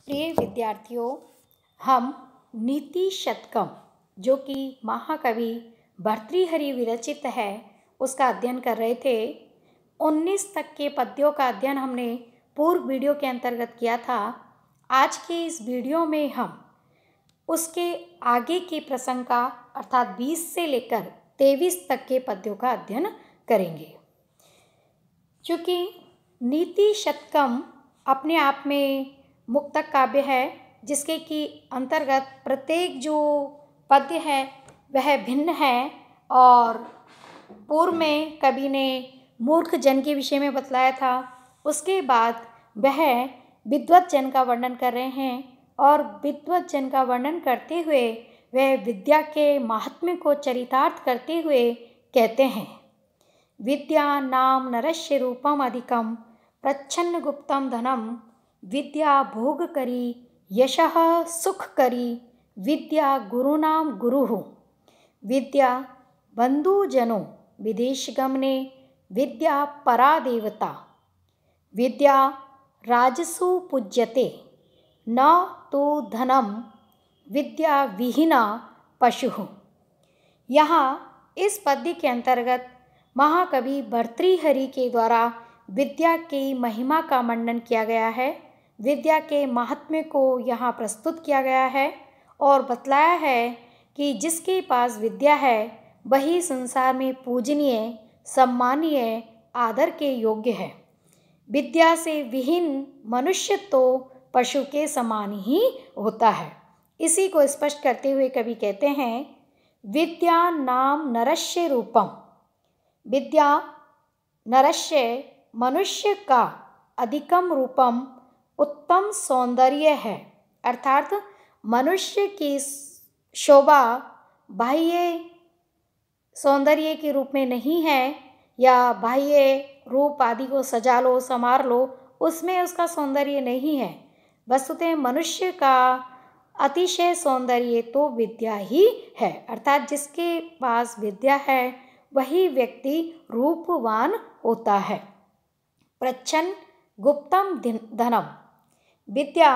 प्रिय विद्यार्थियों, हम नीति शतकम जो कि महाकवि भर्तृहरि विरचित है उसका अध्ययन कर रहे थे। 19 तक के पद्यों का अध्ययन हमने पूर्व वीडियो के अंतर्गत किया था। आज के इस वीडियो में हम उसके आगे के प्रसंग का अर्थात 20 से लेकर 23 तक के पद्यों का अध्ययन करेंगे। चूँकि नीति शतकम अपने आप में मुक्तक काव्य है, जिसके कि अंतर्गत प्रत्येक जो पद्य है वह भिन्न है। और पूर्व में कवि ने मूर्ख जन के विषय में बतलाया था, उसके बाद वह विद्वत जन का वर्णन कर रहे हैं। और विद्वत जन का वर्णन करते हुए वह विद्या के महात्म्य को चरितार्थ करते हुए कहते हैं, विद्या नाम नरस्य रूपम अधिकम प्रच्छन्न गुप्तम धनम विद्या भोग करी यशः सुख करी विद्या गुरुनाम गुरुः विद्या बंधुजनो विदेश गमने विद्या परा देवता विद्या राजसु पूज्यते न तो धनम विद्या विहीना पशुः। यहाँ इस पद्य के अंतर्गत महाकवि भर्तृहरि के द्वारा विद्या की महिमा का वर्णन किया गया है। विद्या के महात्म्य को यहाँ प्रस्तुत किया गया है और बतलाया है कि जिसके पास विद्या है वही संसार में पूजनीय, सम्मानीय, आदर के योग्य है। विद्या से विहीन मनुष्य तो पशु के समान ही होता है। इसी को स्पष्ट करते हुए कवि कहते हैं, विद्या नाम नरस्य रूपम। विद्या नरस्य मनुष्य का अधिकम रूपम उत्तम सौंदर्य है। अर्थात मनुष्य की शोभा बाह्य सौंदर्य के रूप में नहीं है, या बाह्य रूप आदि को सजा लो संवार लो उसमें उसका सौंदर्य नहीं है। वस्तुतः मनुष्य का अतिशय सौंदर्य तो विद्या ही है। अर्थात जिसके पास विद्या है वही व्यक्ति रूपवान होता है। प्रच्छन्न गुप्तम धनम। विद्या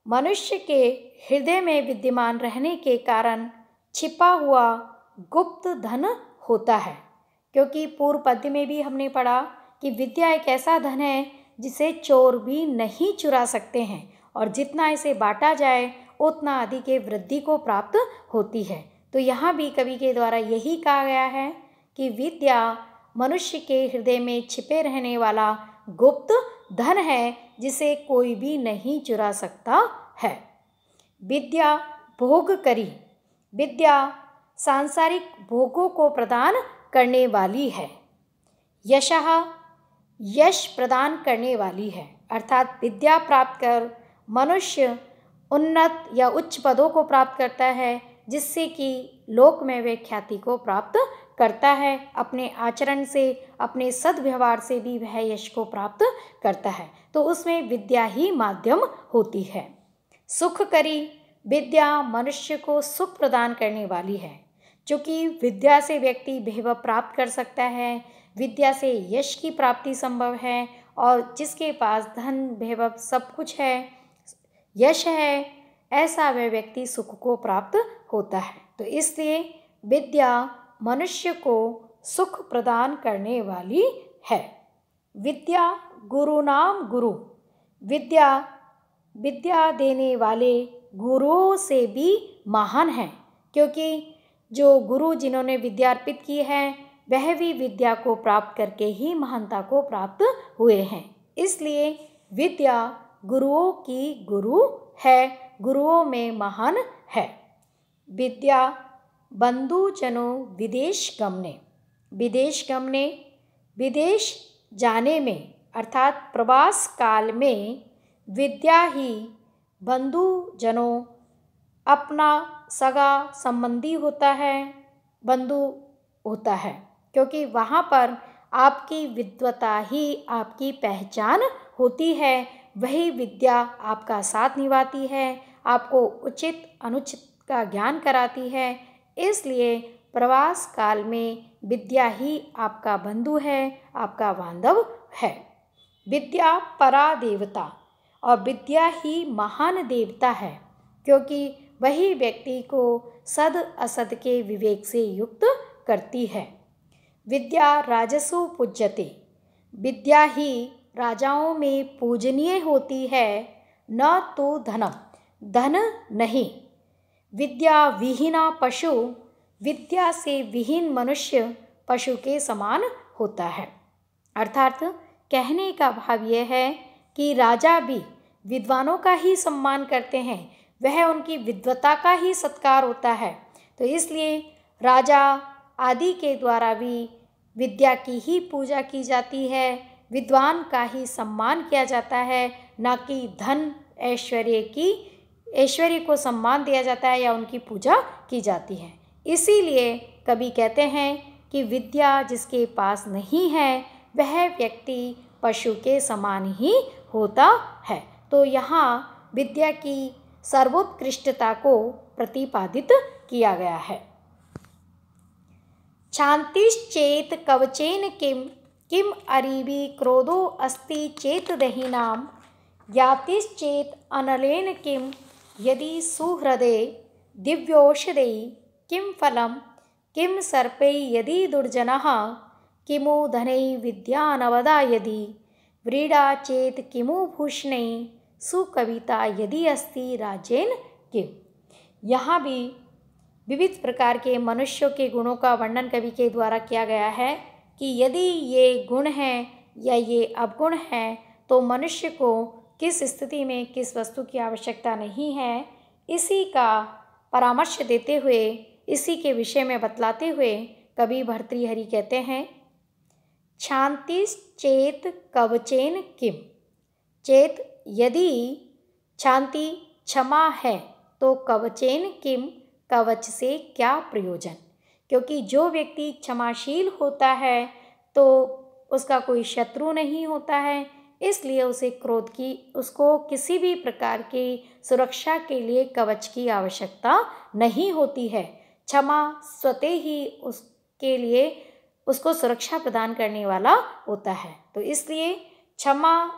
मनुष्य के हृदय में विद्यमान रहने के कारण छिपा हुआ गुप्त धन होता है। क्योंकि पूर्व पद्य में भी हमने पढ़ा कि विद्या एक ऐसा धन है जिसे चोर भी नहीं चुरा सकते हैं, और जितना इसे बांटा जाए उतना अधिक वृद्धि को प्राप्त होती है। तो यहाँ भी कवि के द्वारा यही कहा गया है कि विद्या मनुष्य के हृदय में छिपे रहने वाला गुप्त धन है जिसे कोई भी नहीं चुरा सकता है। विद्या भोग करी। विद्या सांसारिक भोगों को प्रदान करने वाली है। यशः यश प्रदान करने वाली है। अर्थात विद्या प्राप्त कर मनुष्य उन्नत या उच्च पदों को प्राप्त करता है, जिससे कि लोक में वे ख्याति को प्राप्त करता है। अपने आचरण से, अपने सद्व्यवहार से भी वह यश को प्राप्त करता है। तो उसमें विद्या ही माध्यम होती है। सुख करी। विद्या मनुष्य को सुख प्रदान करने वाली है। चूँकि विद्या से व्यक्ति वैभव प्राप्त कर सकता है, विद्या से यश की प्राप्ति संभव है, और जिसके पास धन वैभव सब कुछ है, यश है, ऐसा वह व्यक्ति सुख को प्राप्त होता है। तो इसलिए विद्या मनुष्य को सुख प्रदान करने वाली है। विद्या गुरुनाम गुरु। विद्या विद्या देने वाले गुरुओं से भी महान है, क्योंकि जो गुरु जिन्होंने विद्या अर्पित की है वह भी विद्या को प्राप्त करके ही महानता को प्राप्त हुए हैं। इसलिए विद्या गुरुओं की गुरु है, गुरुओं में महान है। विद्या बंधुजनों विदेश गमने। विदेश गमने, विदेश जाने में अर्थात प्रवास काल में विद्या ही बंधुजनों, अपना सगा संबंधी होता है, बंधु होता है, क्योंकि वहाँ पर आपकी विद्वता ही आपकी पहचान होती है। वही विद्या आपका साथ निभाती है, आपको उचित अनुचित का ज्ञान कराती है। इसलिए प्रवास काल में विद्या ही आपका बंधु है, आपका बांधव है। विद्या परा देवता। और विद्या ही महान देवता है, क्योंकि वही व्यक्ति को सद असद के विवेक से युक्त करती है। विद्या राजसु पूज्यते, विद्या ही राजाओं में पूजनीय होती है, न तो धनम, धन नहीं। विद्या विहीना पशु, विद्या से विहीन मनुष्य पशु के समान होता है। अर्थात कहने का भाव यह है कि राजा भी विद्वानों का ही सम्मान करते हैं, वह उनकी विद्वता का ही सत्कार होता है। तो इसलिए राजा आदि के द्वारा भी विद्या की ही पूजा की जाती है, विद्वान का ही सम्मान किया जाता है, ना कि धन ऐश्वर्य को सम्मान दिया जाता है या उनकी पूजा की जाती है। इसीलिए कवि कहते हैं कि विद्या जिसके पास नहीं है वह व्यक्ति पशु के समान ही होता है। तो यहाँ विद्या की सर्वोत्कृष्टता को प्रतिपादित किया गया है। क्षान्तिश्चेत कवचेन किम अरीवी क्रोधो अस्ति चेत दहीनां, ज्ञातिश्चेत अनलेन किम यदि सुहृदे दिव्योषधै, किम फलम किम सर्पै यदि दुर्जनः, किमु धनै विद्यानवदा यदि, व्रीडा चेत किमु भूषणै, सुकविता यदि अस्ति राज्येन किम। यहाँ भी विविध प्रकार के मनुष्यों के गुणों का वर्णन कवि के द्वारा किया गया है कि यदि ये गुण हैं या ये अवगुण हैं तो मनुष्य को किस स्थिति में किस वस्तु की आवश्यकता नहीं है, इसी का परामर्श देते हुए, इसी के विषय में बतलाते हुए कवि भर्तृहरि कहते हैं, क्षान्तिश्चेत कवचेन किम। चेत यदि क्षान्ति क्षमा है तो कवचेन किम, कवच से क्या प्रयोजन। क्योंकि जो व्यक्ति क्षमाशील होता है तो उसका कोई शत्रु नहीं होता है, इसलिए उसको किसी भी प्रकार की सुरक्षा के लिए कवच की आवश्यकता नहीं होती है। क्षमा स्वतः ही उसके लिए उसको सुरक्षा प्रदान करने वाला होता है। तो इसलिए क्षमा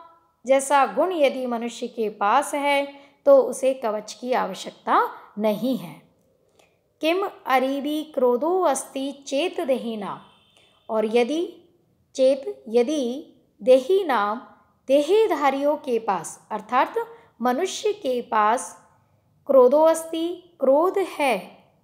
जैसा गुण यदि मनुष्य के पास है तो उसे कवच की आवश्यकता नहीं है। किम अरीवी क्रोधो अस्ति चेत देहिनाम, और यदि देहिनाम देहधारियों के पास, अर्थात मनुष्य के पास क्रोधो अस्ति क्रोध है,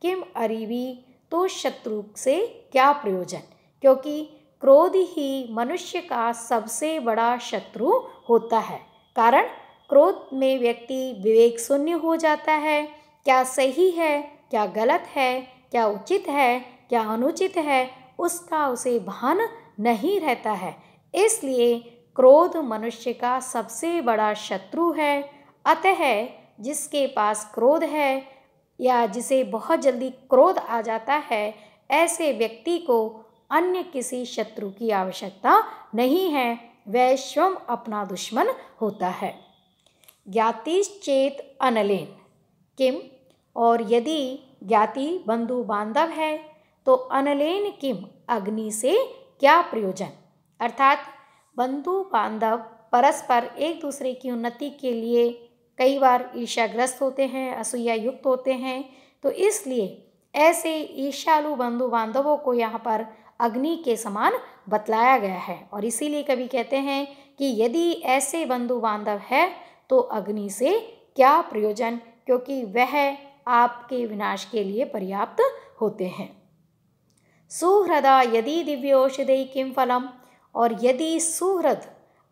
किम अरीवी तो शत्रु से क्या प्रयोजन। क्योंकि क्रोध ही मनुष्य का सबसे बड़ा शत्रु होता है। कारण क्रोध में व्यक्ति विवेक शून्य हो जाता है, क्या सही है क्या गलत है, क्या उचित है क्या अनुचित है, उसका उसे भान नहीं रहता है। इसलिए क्रोध मनुष्य का सबसे बड़ा शत्रु है। अतः जिसके पास क्रोध है या जिसे बहुत जल्दी क्रोध आ जाता है, ऐसे व्यक्ति को अन्य किसी शत्रु की आवश्यकता नहीं है, वह स्वयं अपना दुश्मन होता है। ज्ञातिश्चेत अनलेन किम, और यदि ज्ञाति बंधु बांधव है तो अनलेन किम, अग्नि से क्या प्रयोजन। अर्थात बंधु बांधव परस्पर एक दूसरे की उन्नति के लिए कई बार ईर्ष्याग्रस्त होते हैं, असूया युक्त होते हैं। तो इसलिए ऐसे ईर्ष्यालु बंधु बांधवों को यहाँ पर अग्नि के समान बतलाया गया है। और इसीलिए कवि कहते हैं कि यदि ऐसे बंधु बांधव है तो अग्नि से क्या प्रयोजन, क्योंकि वह आपके विनाश के लिए पर्याप्त होते हैं। सुहृदा यदि दिव्योषधि किम फलम, और यदि सुहृद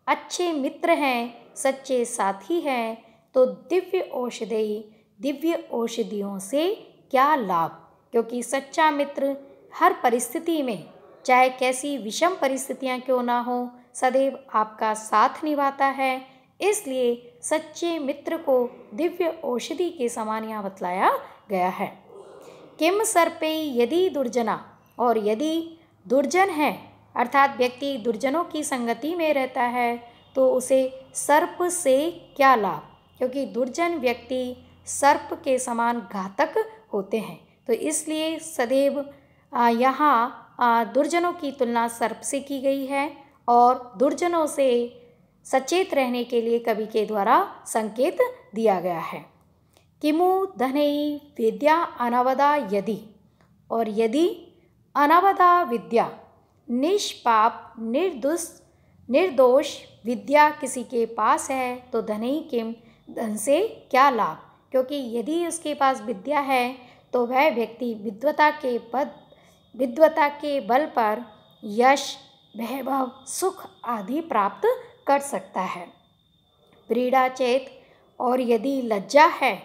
अच्छे मित्र हैं, सच्चे साथी हैं, तो दिव्य औषधियों से क्या लाभ। क्योंकि सच्चा मित्र हर परिस्थिति में, चाहे कैसी विषम परिस्थितियां क्यों ना हो, सदैव आपका साथ निभाता है। इसलिए सच्चे मित्र को दिव्य औषधि के समान यहाँ बतलाया गया है। किम सर्पे यदि दुर्जना, और यदि दुर्जन है अर्थात व्यक्ति दुर्जनों की संगति में रहता है तो उसे सर्प से क्या लाभ। क्योंकि दुर्जन व्यक्ति सर्प के समान घातक होते हैं। तो इसलिए सदैव यहाँ दुर्जनों की तुलना सर्प से की गई है और दुर्जनों से सचेत रहने के लिए कवि के द्वारा संकेत दिया गया है। किमु धनई विद्या अनवदा यदि, और यदि अनवदा विद्या निष्पाप निर्दोष विद्या किसी के पास है तो धनई किम, धन से क्या लाभ, क्योंकि यदि उसके पास विद्या है तो वह व्यक्ति विद्वता के बल पर यश, वैभव, सुख आदि प्राप्त कर सकता है। प्रीड़ा चेत, और यदि लज्जा है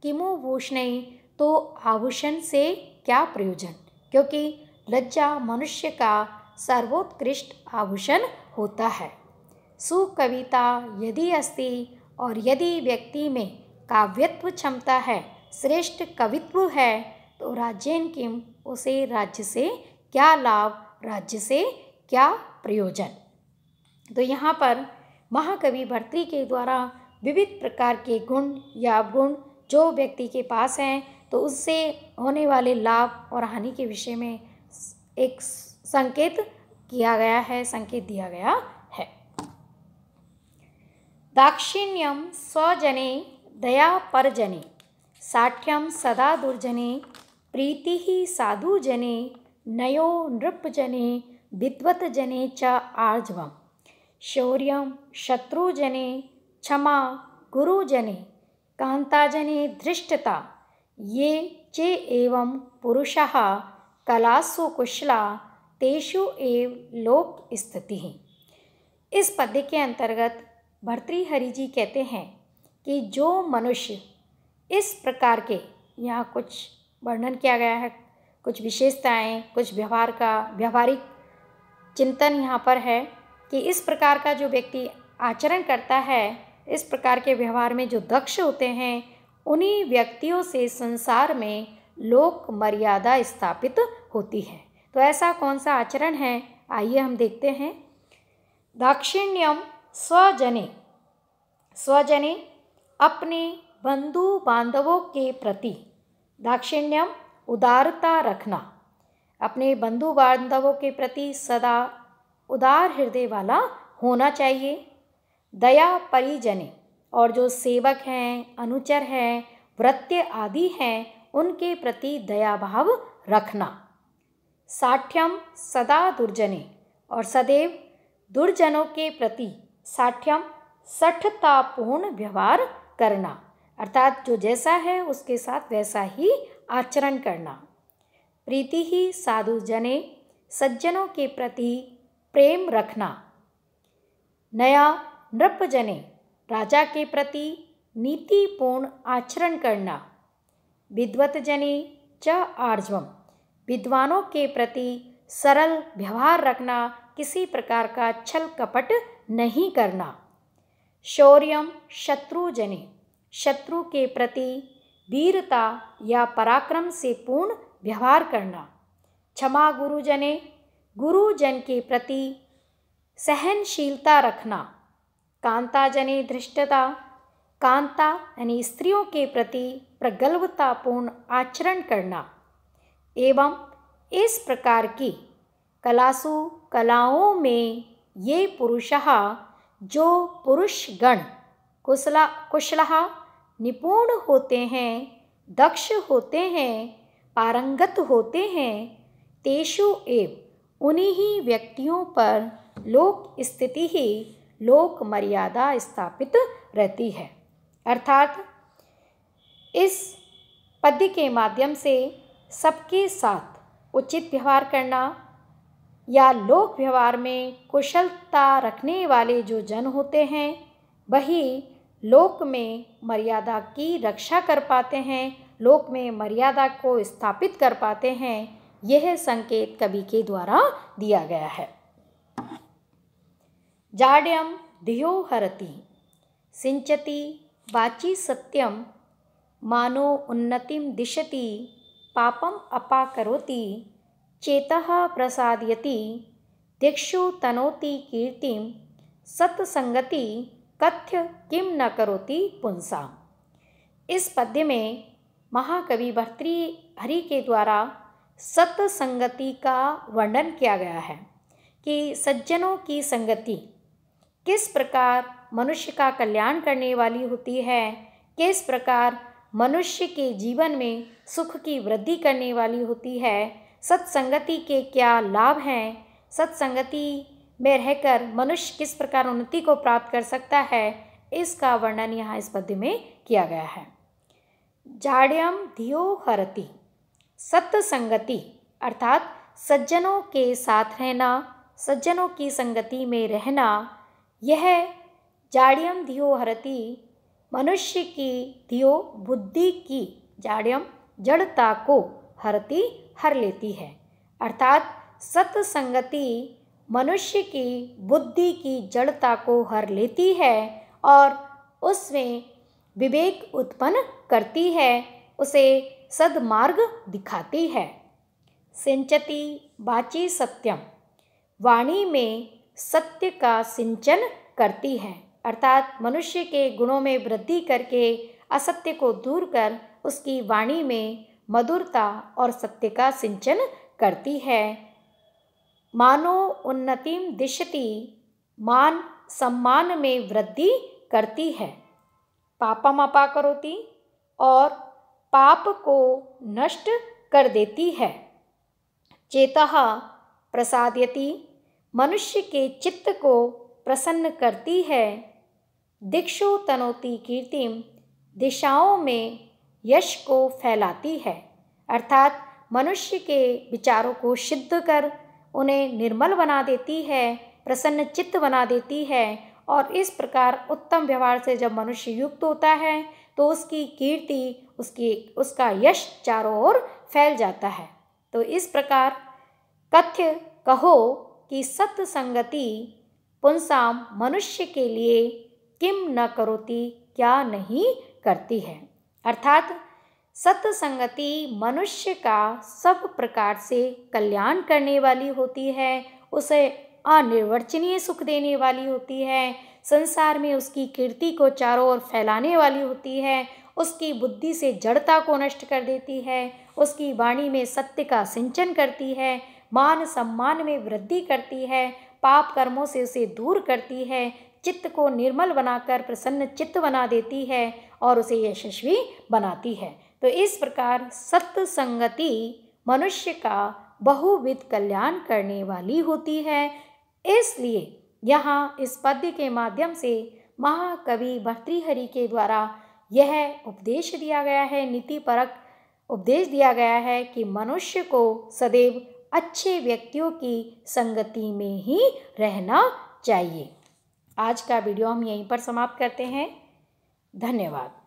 किमु भूषणई, तो आभूषण से क्या प्रयोजन, क्योंकि लज्जा मनुष्य का सर्वोत्कृष्ट आभूषण होता है। सुकविता यदि अस्ति, और यदि व्यक्ति में काव्यत्व क्षमता है, श्रेष्ठ कवित्व है, तो राज्येन किम, उसे राज्य से क्या लाभ, राज्य से क्या प्रयोजन। तो यहाँ पर महाकवि भर्तृहरि के द्वारा विविध प्रकार के गुण या अवगुण जो व्यक्ति के पास हैं तो उससे होने वाले लाभ और हानि के विषय में एक संकेत किया गया है, संकेत दिया गया है। दाक्षिण्यम स्वजने दया परजने, साठ्यम सदा दुर्जने, प्रीति साधुजने, नयो नृपजने, विद्वतजने च आर्जवम, शौर्यम शत्रुजने, क्षमा गुरुजने, कांताजने धृष्टता, ये चे एवं पुरुषः कलासु कुशला, तेषु एव लोक स्थितिः। इस पद्य के अंतर्गत भर्तृहरि जी कहते हैं कि जो मनुष्य इस प्रकार के, यहाँ कुछ वर्णन किया गया है, कुछ विशेषताएं, कुछ व्यवहारिक चिंतन यहाँ पर है कि इस प्रकार का जो व्यक्ति आचरण करता है, इस प्रकार के व्यवहार में जो दक्ष होते हैं, उन्हीं व्यक्तियों से संसार में लोक मर्यादा स्थापित होती है। तो ऐसा कौन सा आचरण है, आइए हम देखते हैं। दाक्षिण्यम स्वजने, स्वजने अपने बंधु बांधवों के प्रति, दाक्षिण्यम उदारता रखना, अपने बंधु बांधवों के प्रति सदा उदार हृदय वाला होना चाहिए। दया परिजने, और जो सेवक हैं, अनुचर हैं, भृत्य आदि हैं, उनके प्रति दया भाव रखना। साठ्यम सदा दुर्जने, और सदैव दुर्जनों के प्रति साठ्यम सठतापूर्ण व्यवहार करना, अर्थात जो जैसा है उसके साथ वैसा ही आचरण करना। प्रीति ही साधुजने, सज्जनों के प्रति प्रेम रखना। नया नृपजने, राजा के प्रति नीतिपूर्ण आचरण करना। विद्वतजने च आर्जवम, विद्वानों के प्रति सरल व्यवहार रखना, किसी प्रकार का छल कपट नहीं करना। शौर्यम शत्रुजने, शत्रु के प्रति वीरता या पराक्रम से पूर्ण व्यवहार करना। क्षमा गुरुजने, गुरुजन के प्रति सहनशीलता रखना। कांताजने धृष्टता, कांता यानी स्त्रियों के प्रति प्रगल्भतापूर्ण आचरण करना। एवं इस प्रकार की कलासु, कलाओं में ये पुरुषः, जो पुरुषगण कुशलः निपुण होते हैं, दक्ष होते हैं, पारंगत होते हैं, तेषु एव उन्हीं ही व्यक्तियों पर लोक स्थिति ही, लोक मर्यादा स्थापित रहती है। अर्थात इस पद्य के माध्यम से सबके साथ उचित व्यवहार करना या लोक व्यवहार में कुशलता रखने वाले जो जन होते हैं, वही लोक में मर्यादा की रक्षा कर पाते हैं, लोक में मर्यादा को स्थापित कर पाते हैं। यह संकेत कवि के द्वारा दिया गया है। जाड्यम धियो हरति, सिंचति वाचि सत्यम, मानो उन्नतिम दिशति, पापम अपाकरोति, चेतः प्रसादयति, दिक्षु तनोति कीर्तिम, सत्संगति कथ्य किम न करोति पुंसा। इस पद्य में महाकवि भर्तृहरि के द्वारा सत्संगति का वर्णन किया गया है कि सज्जनों की संगति किस प्रकार मनुष्य का कल्याण करने वाली होती है, किस प्रकार मनुष्य के जीवन में सुख की वृद्धि करने वाली होती है, सत्संगति के क्या लाभ हैं, सत्संगति में रहकर मनुष्य किस प्रकार उन्नति को प्राप्त कर सकता है, इसका वर्णन यहाँ इस पद्य में किया गया है। जाड्यम धियो हरति, सत्संगति अर्थात सज्जनों के साथ रहना, सज्जनों की संगति में रहना, यह जाड्यम धियो हरति मनुष्य की धियो बुद्धि की, जाड्यम जड़ता को, हरति हर लेती है। अर्थात सत्संगति मनुष्य की बुद्धि की जड़ता को हर लेती है और उसमें विवेक उत्पन्न करती है, उसे सद्मार्ग दिखाती है। सिंचति वाची सत्यम, वाणी में सत्य का सिंचन करती है, अर्थात मनुष्य के गुणों में वृद्धि करके असत्य को दूर कर उसकी वाणी में मधुरता और सत्य का सिंचन करती है। मानो उन्नतिम दिशति, मान सम्मान में वृद्धि करती है। पापम अपाकरोति, और पाप को नष्ट कर देती है। चेतः प्रसादयति, मनुष्य के चित्त को प्रसन्न करती है। दिक्षु तनोति कीर्तिम, दिशाओं में यश को फैलाती है, अर्थात मनुष्य के विचारों को सिद्ध कर उन्हें निर्मल बना देती है, प्रसन्न चित्त बना देती है। और इस प्रकार उत्तम व्यवहार से जब मनुष्य युक्त होता है तो उसकी कीर्ति, उसका यश चारों ओर फैल जाता है। तो इस प्रकार कथ्य कहो कि सत्संगति पुंसाम, मनुष्य के लिए किम न करोति, क्या नहीं करती है। अर्थात सत्संगति मनुष्य का सब प्रकार से कल्याण करने वाली होती है, उसे अनिर्वचनीय सुख देने वाली होती है, संसार में उसकी कीर्ति को चारों ओर फैलाने वाली होती है, उसकी बुद्धि से जड़ता को नष्ट कर देती है, उसकी वाणी में सत्य का सिंचन करती है, मान सम्मान में वृद्धि करती है, पाप कर्मों से उसे दूर करती है, चित्त को निर्मल बनाकर प्रसन्न चित्त बना देती है और उसे यशस्वी बनाती है। तो इस प्रकार सत्संगति मनुष्य का बहुविध कल्याण करने वाली होती है। इसलिए यहाँ इस पद्य के माध्यम से महाकवि भर्तृहरि के द्वारा यह उपदेश दिया गया है, नीतिपरक उपदेश दिया गया है कि मनुष्य को सदैव अच्छे व्यक्तियों की संगति में ही रहना चाहिए। आज का वीडियो हम यहीं पर समाप्त करते हैं। धन्यवाद।